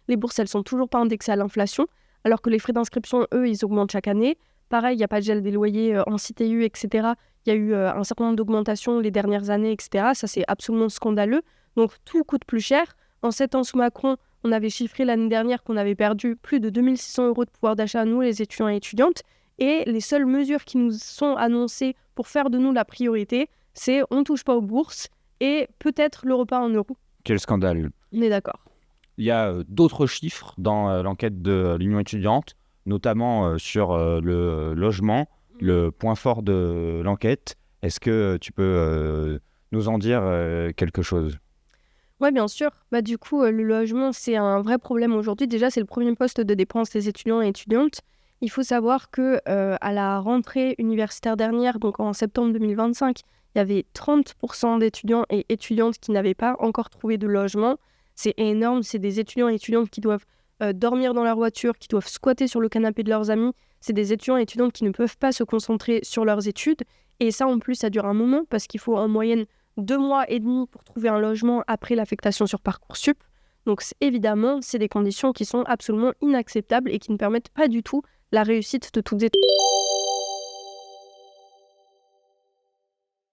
Les bourses, elles sont toujours pas indexées à l'inflation, alors que les frais d'inscription, eux, ils augmentent chaque année. Pareil, il n'y a pas de gel des loyers en CTU, etc. Il y a eu un certain nombre d'augmentations les dernières années, etc. Ça, c'est absolument scandaleux. Donc, tout coûte plus cher. En 7 ans sous Macron, on avait chiffré l'année dernière qu'on avait perdu plus de 2 600 € de pouvoir d'achat, nous, les étudiants et étudiantes. Et les seules mesures qui nous sont annoncées pour faire de nous la priorité, c'est on ne touche pas aux bourses et peut-être le repas en euros. Quel scandale. On est d'accord. Il y a d'autres chiffres dans l'enquête de l'Union étudiante, notamment sur le logement, le point fort de l'enquête. Est-ce que tu peux nous en dire quelque chose ? Oui, bien sûr. Du coup, le logement, c'est un vrai problème aujourd'hui. Déjà, c'est le premier poste de dépense des étudiants et étudiantes. Il faut savoir que à la rentrée universitaire dernière, donc en septembre 2025, il y avait 30% d'étudiants et étudiantes qui n'avaient pas encore trouvé de logement. C'est énorme. C'est des étudiants et étudiantes qui doivent dormir dans leur voiture, qui doivent squatter sur le canapé de leurs amis. C'est des étudiants et étudiantes qui ne peuvent pas se concentrer sur leurs études. Et ça, en plus, ça dure un moment parce qu'il faut en moyenne 2 mois et demi pour trouver un logement après l'affectation sur Parcoursup. Donc évidemment, c'est des conditions qui sont absolument inacceptables et qui ne permettent pas du tout la réussite de toutes et tous.